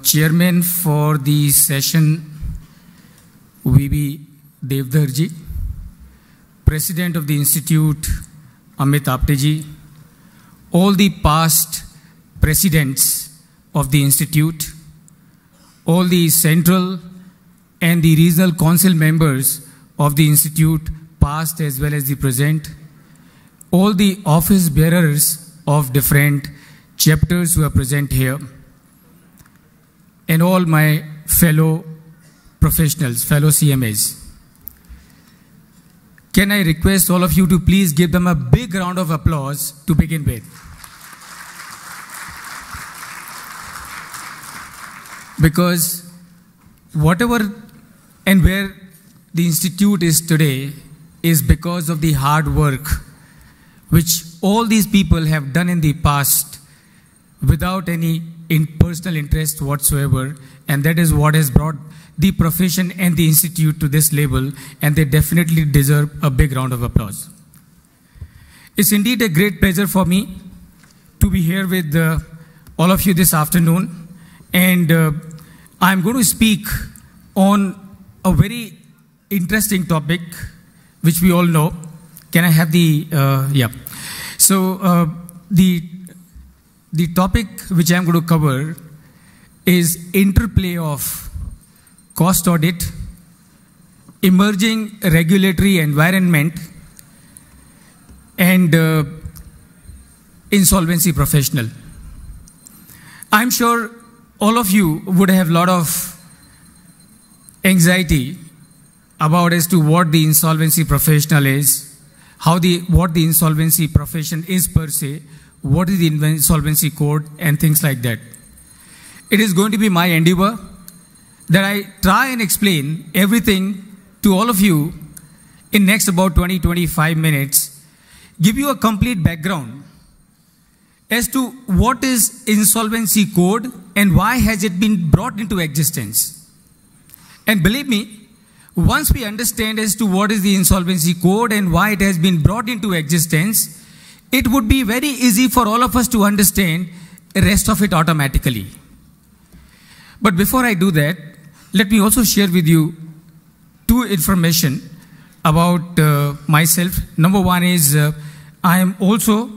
Chairman for the session, V.B. Devdharji, President of the Institute, Amit Apteji, all the past presidents of the Institute, all the central and the regional council members of the Institute, past as well as the present, all the office bearers of different chapters who are present here, and all my fellow professionals, fellow CMAs. Can I request all of you to please give them a big round of applause to begin with? Because whatever and where the Institute is today is because of the hard work which all these people have done in the past without any personal interest whatsoever, and that is what has brought the profession and the Institute to this level, and they definitely deserve a big round of applause. It's indeed a great pleasure for me to be here with all of you this afternoon, and I'm going to speak on a very interesting topic which we all know. Can I have the, yeah. So the topic which I'm going to cover is interplay of cost audit, emerging regulatory environment, and insolvency professional. I'm sure all of you would have a lot of anxiety about as to what the insolvency professional is, what the insolvency profession is per se, what is the insolvency code, and things like that. It is going to be my endeavor that I try and explain everything to all of you in next about 20-25 minutes, give you a complete background as to what is insolvency code and why has it been brought into existence. And believe me, once we understand as to what is the insolvency code and why it has been brought into existence, it would be very easy for all of us to understand the rest of it automatically. But before I do that, let me also share with you two information about myself. Number one is I am also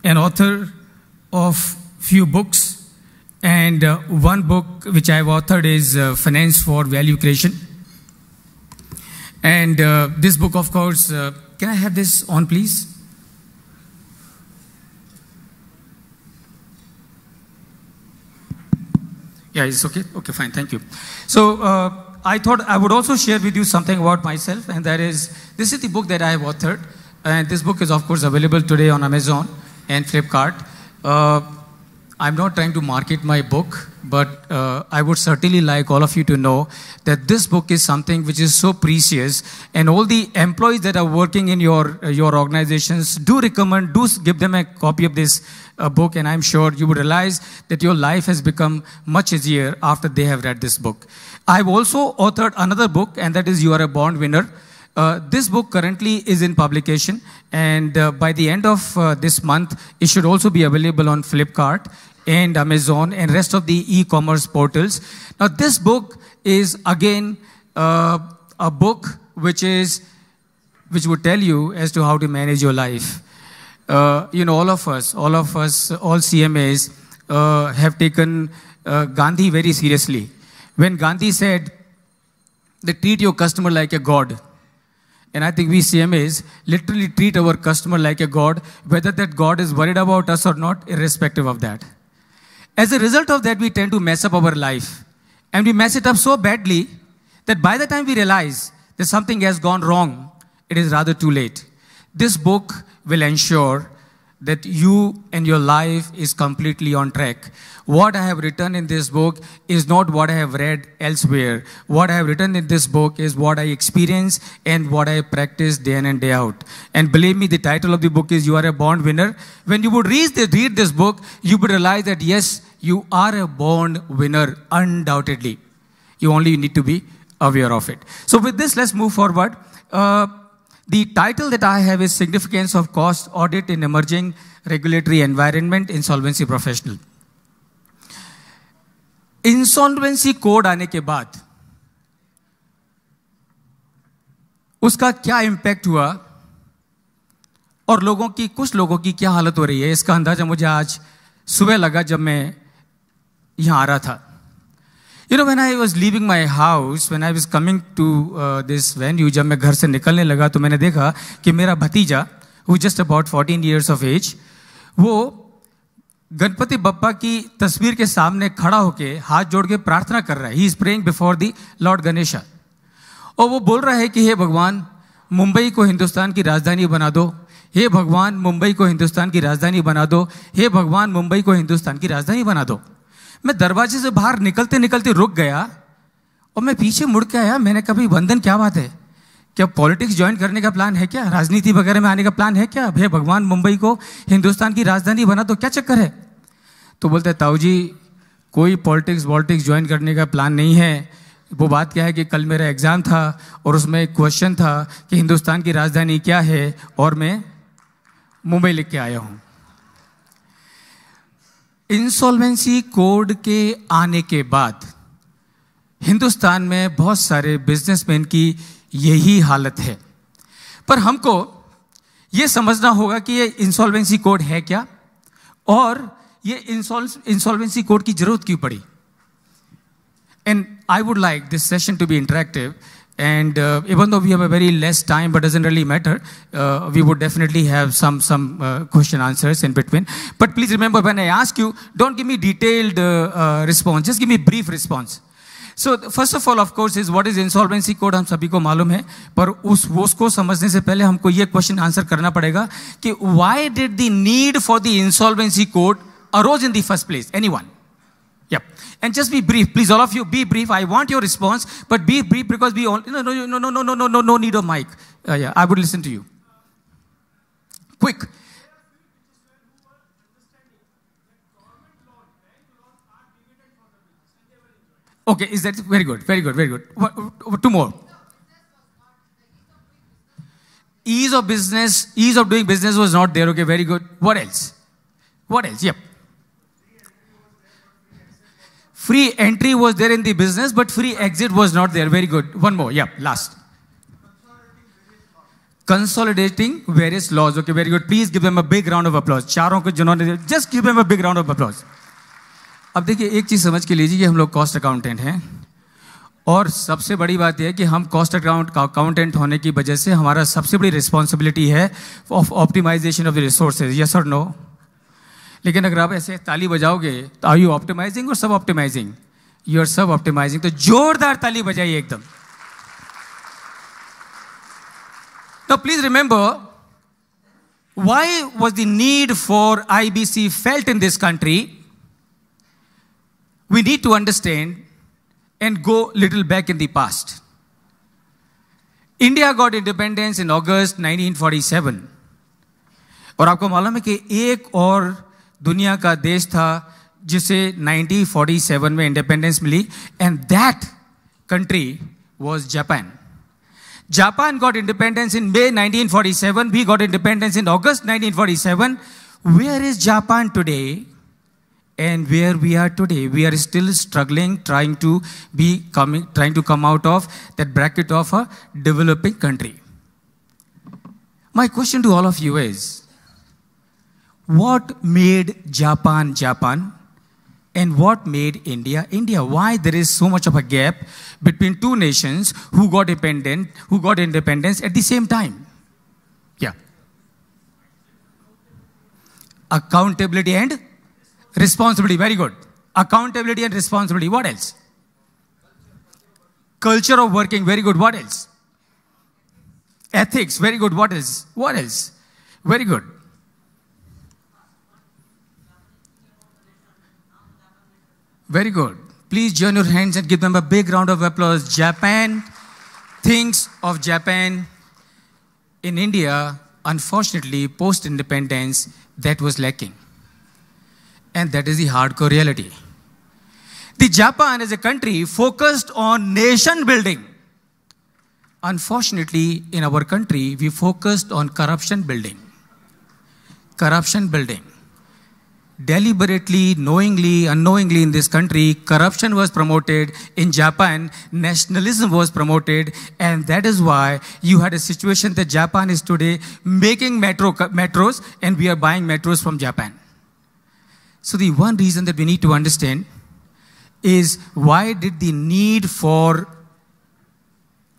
an author of few books, and one book which I have authored is Finance for Value Creation. And this book, of course, can I have this on, please? Yeah, it's okay? Okay, fine, thank you. So I thought I would also share with you something about myself, and that is, this is the book that I have authored, and this book is of course available today on Amazon and Flipkart. I'm not trying to market my book, but I would certainly like all of you to know that this book is something which is so precious, and all the employees that are working in your organizations, do recommend, do give them a copy of this book, and I'm sure you would realize that your life has become much easier after they have read this book. I've also authored another book, and that is You Are a Born Winner. This book currently is in publication, and by the end of this month, it should also be available on Flipkart and Amazon and rest of the e-commerce portals. Now, this book is again a book which would tell you as to how to manage your life. You know, all of us, all CMAs have taken Gandhi very seriously. When Gandhi said that treat your customer like a god, and I think we CMAs literally treat our customer like a god, whether that god is worried about us or not, irrespective of that. As a result of that, we tend to mess up our life. And we mess it up so badly that by the time we realize that something has gone wrong, it is rather too late. This book will ensure that you and your life is completely on track. What I have written in this book is not what I have read elsewhere. What I have written in this book is what I experience and what I practice day in and day out. And believe me, the title of the book is You Are a Born Winner. When you would read this book, you would realize that yes, you are a born winner, undoubtedly. You only need to be aware of it. So with this, let's move forward. The title that I have is Significance of Cost Audit in Emerging Regulatory Environment, Insolvency Professional. Insolvency code आने के बाद उसका क्या impact हुआ और कुछ लोगों की क्या हालत हो रही है, इसका अंदाजा मुझे आज सुबह लगा जब मैं यहां आ रहा था. When I was leaving my house, when I was coming to this venue, जब मैं घर से निकलने लगा तो मैंने देखा कि मेरा भतीजा, who is just about 14 years of age, वो गणपति बप्पा की तस्वीर के सामने खड़ा होके हाथ जोड़ के प्रार्थना कर रहा है. He is praying before the Lord Ganesha. और वो बोल रहा है कि हे भगवान, मुंबई को हिंदुस्तान की राजधानी बना दो. हे भगवान, मुंबई को हिंदुस्तान की राजधानी बना दो. हे भगवान, मुंबई को हिंदुस्तान की राजधानी बना दो. मैं दरवाजे से बाहर निकलते निकलते रुक गया और मैं पीछे मुड़ के आया. मैंने कहा, भाई वंदन, क्या बात है? क्या पॉलिटिक्स ज्वाइन करने का प्लान है क्या? राजनीति वगैरह में आने का प्लान है क्या? हे भगवान, मुंबई को हिंदुस्तान की राजधानी बना दो, क्या चक्कर है? तो बोलते हैं, ताऊ जी, कोई पॉलिटिक्स ज्वाइन करने का प्लान नहीं है. वो बात क्या है कि कल मेरा एग्जाम था और उसमें एक क्वेश्चन था कि हिंदुस्तान की राजधानी क्या है और मैं मुंबई लिख के आया हूं. इंसॉल्वेंसी कोड के आने के बाद हिंदुस्तान में बहुत सारे बिजनेसमैन की यही हालत है. पर हमको ये समझना होगा कि ये इंसॉल्वेंसी कोड है क्या और ये इंसॉल्वेंसी कोड की जरूरत क्यों पड़ी. And I would like this session to be interactive, and even though we have a very less time, but doesn't really matter, we would definitely have some question answers in between. But please remember, when I ask you, don't give me detailed response, just give me brief response. So first of all, of course, is what is insolvency code, हम सभी को मालूम है, पर उसको समझने से पहले हमको ये क्वेश्चन आंसर करना पड़ेगा कि why did the need for the insolvency code arose in the first place? Anyone? Yep. And just be brief, please. All of you, be brief. I want your response, but be brief because we all no need of mic. Yeah, I would listen to you. Quick. Okay, is that very good? Very good. Very good. Two more. Ease of doing business was not there. Okay, very good. What else? Yep. Free entry was there in the business, but free exit was not there. Very good. One more. Yeah, last. Consolidating various laws. Okay, very good. Please give them a big round of applause. चारों को जिन्होंने, just give them a big round of applause. अब देखिए, एक चीज समझ के लीजिए कि हम लोग कॉस्ट अकाउंटेंट हैं और सबसे बड़ी बात यह है कि हम कॉस्ट अकाउंटेंट होने की वजह से हमारा सबसे बड़ी रिस्पॉन्सिबिलिटी है of optimization of the resources. Yes और नो? लेकिन अगर आप ऐसे ताली बजाओगे तो आर यू ऑप्टिमाइजिंग और सब ऑप्टिमाइजिंग? यू आर सब ऑप्टिमाइजिंग. तो जोरदार ताली बजाइए एकदम. Now please remember, why was the need for IBC felt in this country? We need to understand and go little back in the past. India got independence in August 1947. और आपको मालूम है कि एक और दुनिया का देश था जिसे 1947 में इंडिपेंडेंस मिली, and that country was Japan. Japan got independence in May 1947. We got independence in August 1947. Where is Japan today? And where we are today? We are still struggling, trying to come out of that bracket of a developing country. My question to all of you is, what made Japan Japan? And what made India India? Why there is so much of a gap between two nations who got independence at the same time? Yeah. Accountability and responsibility. Very good. Accountability and responsibility. What else? Culture of working. Very good. What else? Ethics. Very good. What else? What else? Very good. Very good. Please join your hands and give them a big round of applause. Japan, things of Japan. In India, unfortunately, post-independence, that was lacking. And that is the hardcore reality. The Japan as a country focused on nation building. Unfortunately, in our country, we focused on corruption building. Corruption building. deliberately, knowingly, unknowingly in this country, corruption was promoted. In Japan, nationalism was promoted. And that is why you had a situation that Japan is today making metros, and we are buying metros from Japan. So the one reason that we need to understand is why did the need for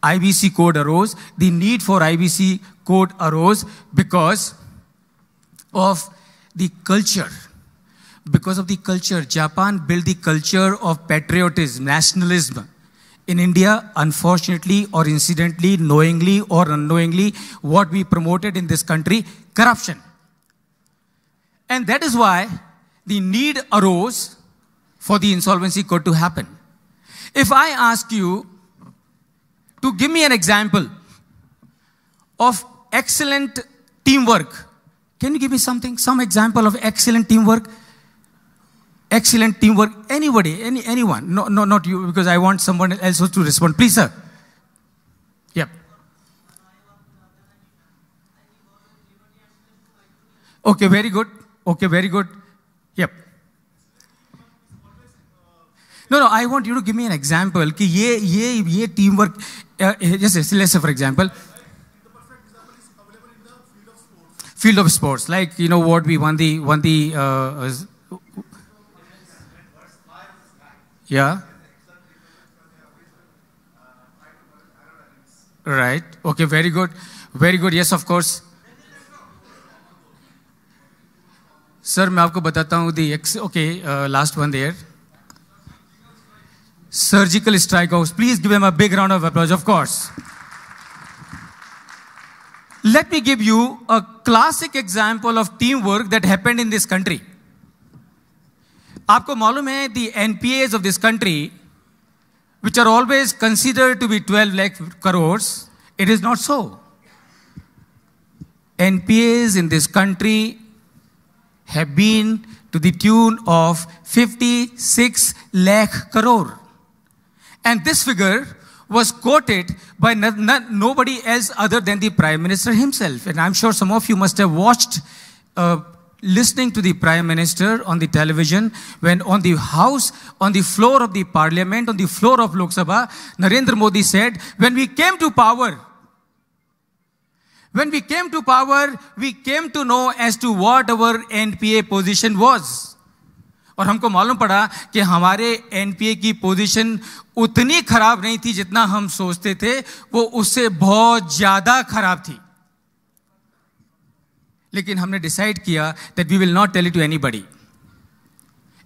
IBC code arose? The need for IBC code arose because of the culture. Because of the culture, Japan built the culture of patriotism, nationalism. In India, unfortunately or incidentally, knowingly or unknowingly, what we promoted in this country, corruption. And that is why the need arose for the insolvency code to happen. If I ask you to give me an example of excellent teamwork, can you give me something, some example of excellent teamwork? Excellent teamwork, anybody, anyone. No, not you, because I want someone else to respond. Please, sir. Yep. Okay, very good. Okay, very good. Yep. No, I want you to give me an example. Ki ye teamwork. Yes, let's say for example. The perfect example is available in the field of sports. Field of sports, like you know what we won the. Yeah. Right. Okay. Very good. Very good. Yes, of course. Sir, मैं आपको बताता हूँ okay, last one there. Surgical strike house. Please give him a big round of applause, of course. Let me give you a classic example of teamwork that happened in this country. आपको मालूम है the NPAs of this country, which are always considered to be 12 lakh crores, it is not so. NPAs in this country have been to the tune of 56 lakh crore. And this figure was quoted by nobody else other than the Prime Minister himself. And I'm sure some of you must have watched listening to the Prime Minister on the television when on the house, on the floor of the Parliament, on the floor of Lok Sabha, Narendra Modi said, when we came to power, we came to know as to what our NPA position was. और हमको मालूम पड़ा कि हमारे NPA की position उतनी खराब नहीं थी जितना हम सोचते थे, वो उससे बहुत ज्यादा खराब थी. लेकिन हमने डिसाइड किया that we will not tell it to anybody.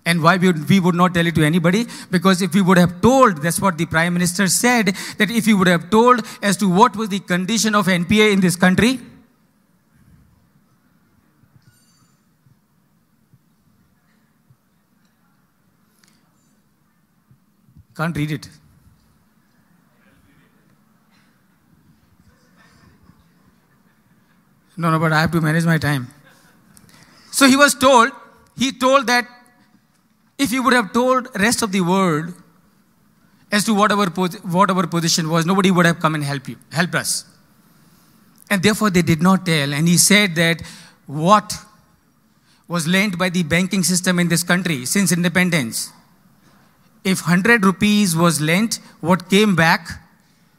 And why we would not tell it to anybody? Because if we would have told, that's what the Prime Minister said, that if we would have told as to what was the condition of NPA in this country, can't read it. No, but I have to manage my time. So he told that if he would have told rest of the world as to what our position was, nobody would have come and helped us. And therefore they did not tell. And he said that what was lent by the banking system in this country since independence, if 100 rupees was lent, what came back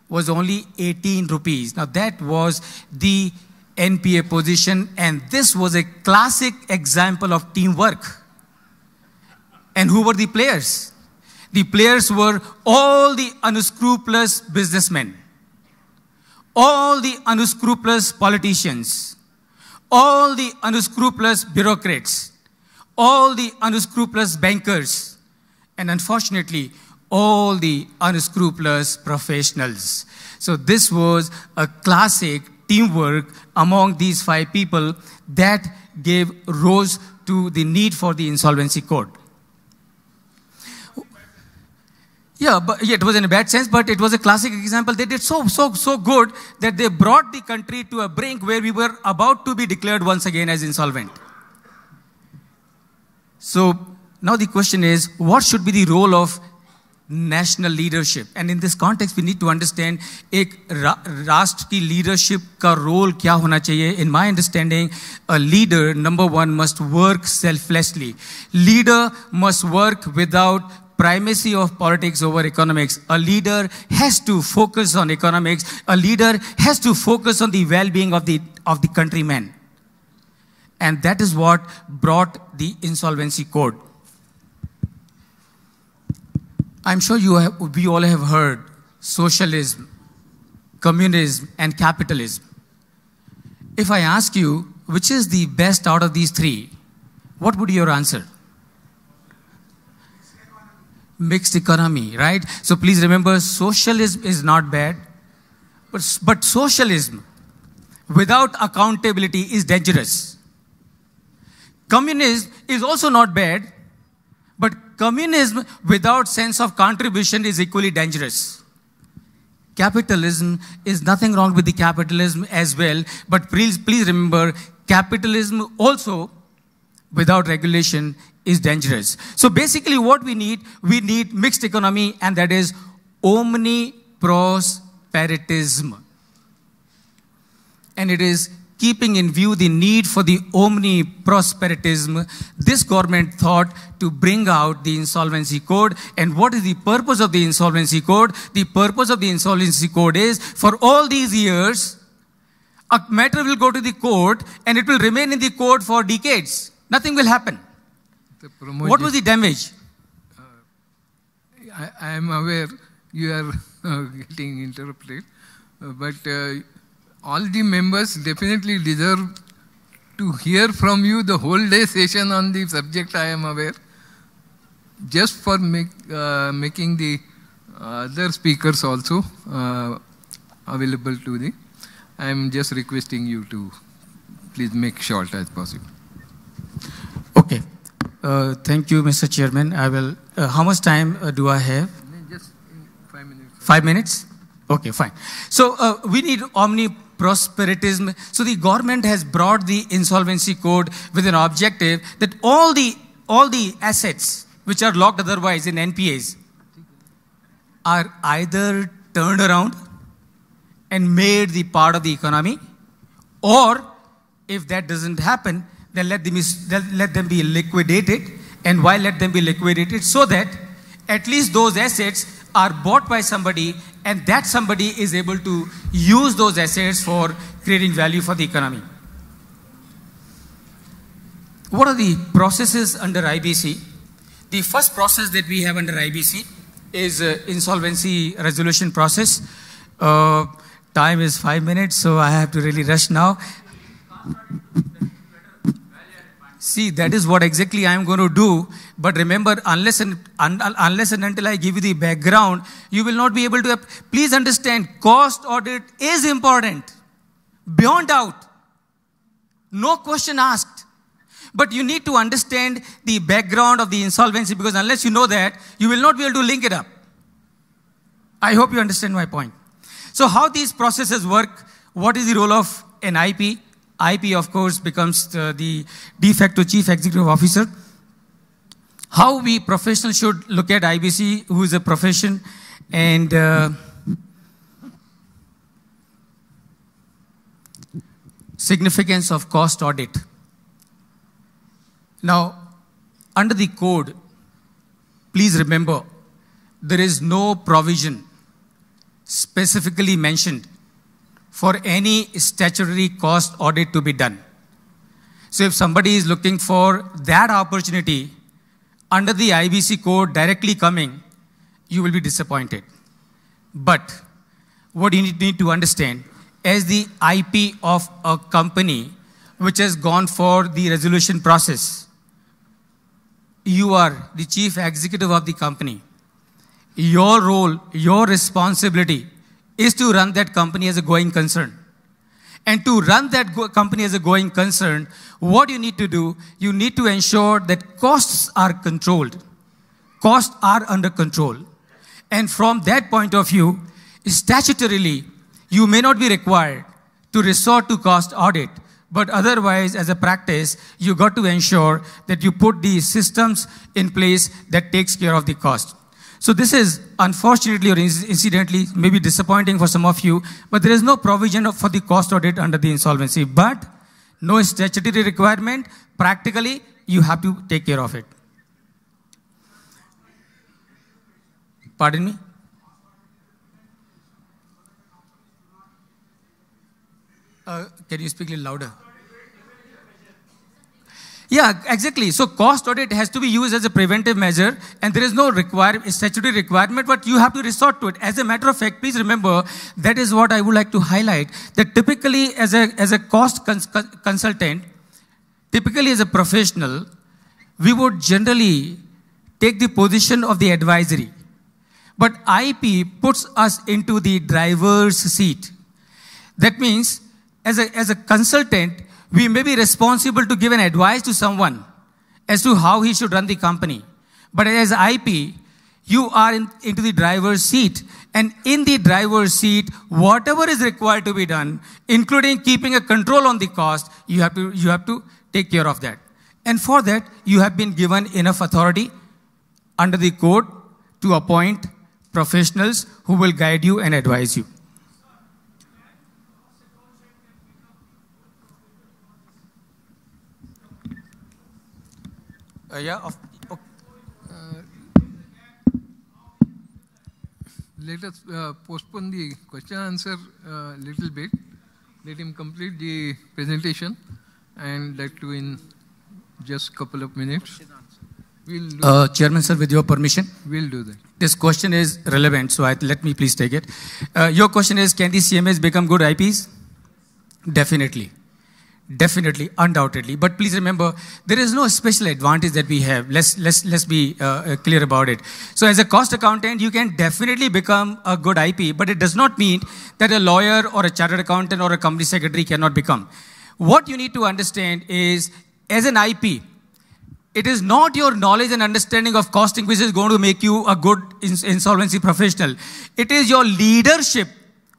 was only 18 rupees. Now that was the NPA position, and this was a classic example of teamwork. And who were the players? The players were all the unscrupulous businessmen, all the unscrupulous politicians, all the unscrupulous bureaucrats, all the unscrupulous bankers, and unfortunately, all the unscrupulous professionals. So this was a classic teamwork among these 5 people that gave rise to the need for the insolvency code. Yeah, it was in a bad sense, but it was a classic example. They did so good that they brought the country to a brink where we were about to be declared once again as insolvent. So now the question is, what should be the role of national leadership. And in this context, we need to understand एक राष्ट्र की leadership का role क्या होना चाहिए. In my understanding, a leader, number one, must work selflessly. Leader must work without primacy of politics over economics. A leader has to focus on economics. A leader has to focus on the well-being of the countrymen. And that is what brought the Insolvency Code. I'm sure we all have heard socialism, communism, and capitalism. If I ask you, which is the best out of these three, what would be your answer? Mixed economy, right? So please remember, socialism is not bad, but socialism without accountability is dangerous. Communism is also not bad, but communism without sense of contribution is equally dangerous. Capitalism is nothing wrong with the capitalism as well, but please remember, capitalism also without regulation is dangerous. So basically what we need mixed economy, and that is omniprosperitism. And it is keeping in view the need for the omniprosperitism, this government thought to bring out the Insolvency Code. And what is the purpose of the Insolvency Code? The purpose of the Insolvency Code is, for all these years, a matter will go to the court and it will remain in the court for decades. Nothing will happen. What was the damage? I am aware you are getting interrupted, but all the members definitely deserve to hear from you the whole day session on the subject, I am aware. Just for making the other speakers also available to the, I am just requesting you to please make short as possible. Okay. Thank you, Mr. Chairman. I will, how much time do I have? Just 5 minutes. 5 minutes? Okay, fine. So we need omniprosperitism. So the government has brought the Insolvency Code with an objective that all the assets which are locked otherwise in NPAs are either turned around and made the part of the economy, or if that doesn't happen, then let them be liquidated. And why let them be liquidated? So that at least those assets are bought by somebody, and that somebody is able to use those assets for creating value for the economy. What are the processes under IBC? The first process that we have under IBC is insolvency resolution process. Time is 5 minutes, so I have to really rush now. See, that is what exactly I am going to do. But remember, unless and until I give you the background, you will not be able to. Please understand, cost audit is important, beyond doubt. No question asked. But you need to understand the background of the insolvency, because unless you know that, you will not be able to link it up. I hope you understand my point. So how these processes work, what is the role of an IP? IP, of course, becomes the de facto chief executive officer. How we professionals should look at IBC, who is a profession, and significance of cost audit. Now, under the code, please remember, there is no provision specifically mentioned for any statutory cost audit to be done. So if somebody is looking for that opportunity under the IBC code directly coming, you will be disappointed. But what you need to understand, as the IP of a company which has gone for the resolution process, you are the chief executive of the company. Your role, your responsibility is to run that company as a going concern. And to run that company as a going concern, what you need to do, you need to ensure that costs are controlled. Costs are under control. And from that point of view, statutorily, you may not be required to resort to cost audit, but otherwise, as a practice, you got to ensure that you put the systems in place that takes care of the cost. So this is unfortunately or incidentally maybe disappointing for some of you, but there is no provision for the cost audit under the insolvency, but no statutory requirement. Practically, you have to take care of it. Pardon me? Can you speak a little louder? Yeah, exactly. So cost audit has to be used as a preventive measure, and there is no statutory requirement, but you have to resort to it. As a matter of fact, please remember, that is what I would like to highlight, that typically as a cost consultant, typically as a professional, we would generally take the position of the advisory. But IP puts us into the driver's seat. That means, as a consultant, we may be responsible to give an advice to someone as to how he should run the company. But as IP, you are into the driver's seat. And in the driver's seat, whatever is required to be done, including keeping a control on the cost, you have to take care of that. And for that, you have been given enough authority under the code to appoint professionals who will guide you and advise you. Let us postpone the question answer a little bit. Let him complete the presentation, and that too in just a couple of minutes. We'll Chairman sir, with your permission. We'll do that. This question is relevant, so let me please take it. Your question is, can the CMAs become good IPs? Definitely. Definitely, undoubtedly. But please remember, there is no special advantage that we have. Let's be clear about it. So as a cost accountant, you can definitely become a good IP, but it does not mean that a lawyer or a chartered accountant or a company secretary cannot become. What you need to understand is, as an IP, it is not your knowledge and understanding of costing which is going to make you a good insolvency professional. It is your leadership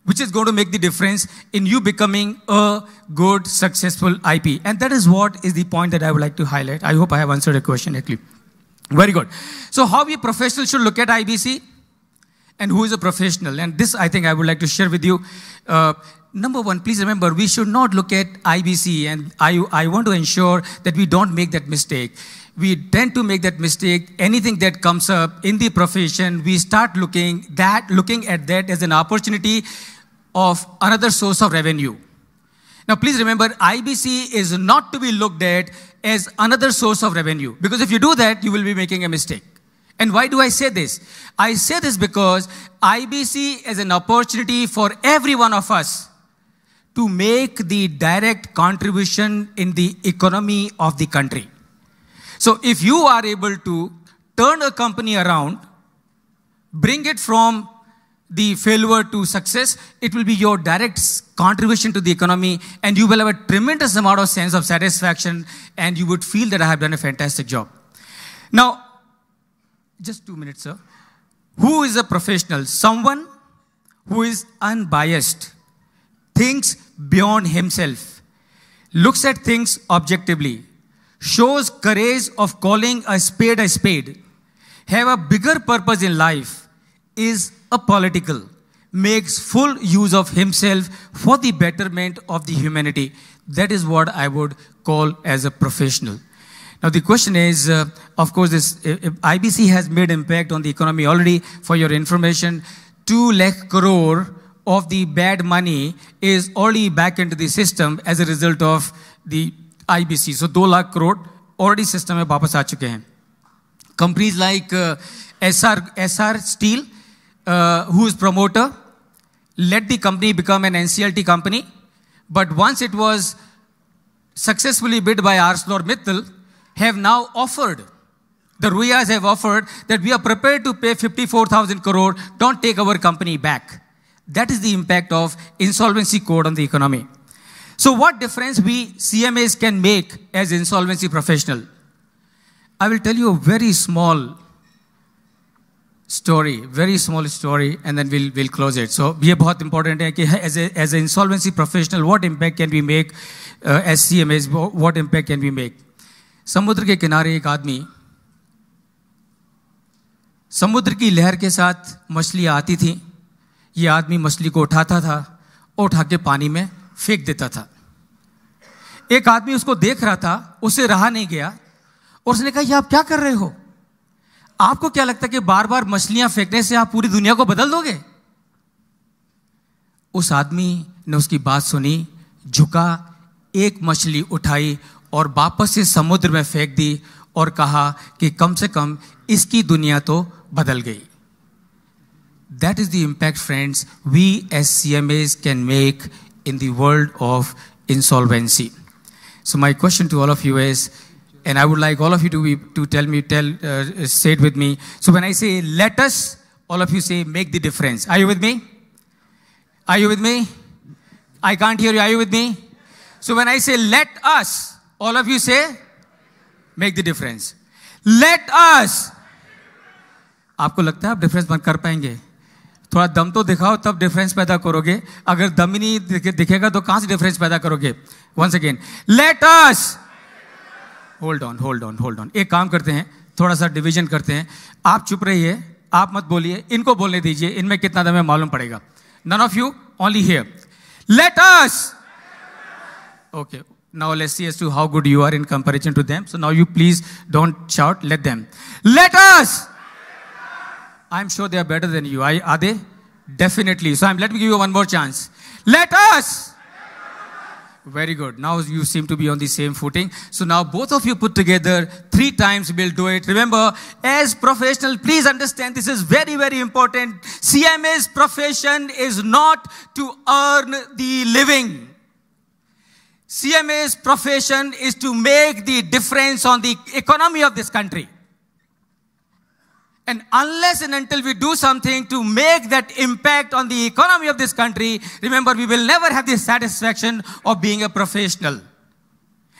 which is going to make the difference in you becoming a good, successful IP. And that is what is the point that I would like to highlight. I hope I have answered your question correctly. Very good. So how we professionals should look at IBC and who is a professional. And this, I think, I would like to share with you. Number one, please remember, we should not look at IBC, and I want to ensure that we don't make that mistake. We tend to make that mistake. Anything that comes up in the profession, we start looking at that as an opportunity of another source of revenue. Now, please remember, IBC is not to be looked at as another source of revenue, because if you do that, you will be making a mistake. And why do I say this? I say this because IBC is an opportunity for every one of us to make the direct contribution in the economy of the country. So if you are able to turn a company around, bring it from the failure to success, it will be your direct contribution to the economy, and you will have a tremendous amount of sense of satisfaction, and you would feel that I have done a fantastic job. Now, just 2 minutes, sir. Who is a professional? Someone who is unbiased, thinks beyond himself, looks at things objectively, shows courage of calling a spade, have a bigger purpose in life, is apolitical, makes full use of himself for the betterment of the humanity. That is what I would call as a professional. Now the question is, of course, this IBC has made impact on the economy already. For your information, 2 lakh crore of the bad money is already back into the system as a result of the IBC. So 2 lakh crore already system mein वापस आ चुके हैं. Companies like SR Steel, who is promoter, let the company become an NCLT company. But once it was successfully bid by ArcelorMittal, have now offered, the Ruyas have offered that we are prepared to pay 54,000 crore, don't take our company back. That is the impact of insolvency code on the economy. So what difference we CMAs can make as insolvency professional? I will tell you a very small story, and then we'll close it. So ये बहुत important है कि as an insolvency professional, what impact can we make as CMAs? What impact can we make? समुद्र के किनारे एक आदमी समुद्र की लहर के साथ मछलियाँ आती थी। ये आदमी मछली को उठाता था और उठा के पानी में फेंक देता था। एक आदमी उसको देख रहा था, उसे रहा नहीं गया और उसने कहा, ये आप क्या कर रहे हो? आपको क्या लगता है कि बार बार मछलियां फेंकने से आप पूरी दुनिया को बदल दोगे? उस आदमी ने उसकी बात सुनी, झुका, एक मछली उठाई और वापस से समुद्र में फेंक दी और कहा कि कम से कम इसकी दुनिया तो बदल गई। That is the impact, friends, we as CMAs can make in the world of insolvency. So my question to all of you is, and I would like all of you to say it with me. So when I say let us, all of you say make the difference. Are you with me? Are you with me? I can't hear you. Are you with me? So when I say let us, all of you say make the difference. Let us. आपको लगता है आप difference कर पाएंगे? थोड़ा दम तो दिखाओ, तब डिफरेंस पैदा करोगे। अगर दम ही नहीं दिखेगा तो कहां से डिफरेंस पैदा करोगे? Once again, let us. Hold on. एक काम करते हैं, थोड़ा सा डिवीजन करते हैं। आप चुप रहिए, आप मत बोलिए, इनको बोलने दीजिए। इनमें कितना दम है मालूम पड़ेगा। None of you, only here. Let us. Okay, now let's see as to how good you are in comparison to them. So now you please don't shout, let them. Let us. I'm sure they are better than you. Are they? Definitely. So let me give you one more chance. Let us. Very good. Now you seem to be on the same footing. So now both of you put together 3 times. We'll do it. Remember, as professional, please understand this is very, very important. CMA's profession is not to earn the living. CMA's profession is to make the difference on the economy of this country. And unless and until we do something to make that impact on the economy of this country, remember, we will never have the satisfaction of being a professional.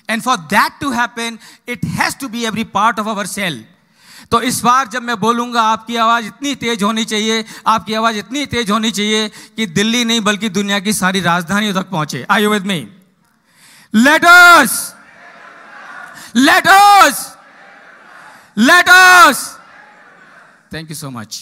And for that to happen, it has to be every part of our cell. तो इस बार जब मैं बोलूंगा, आपकी आवाज इतनी तेज होनी चाहिए, आपकी आवाज इतनी तेज होनी चाहिए कि दिल्ली नहीं बल्कि दुनिया की सारी राजधानियों तक पहुंचे। Are you with me? Let us. Let us. Let us. Thank you so much.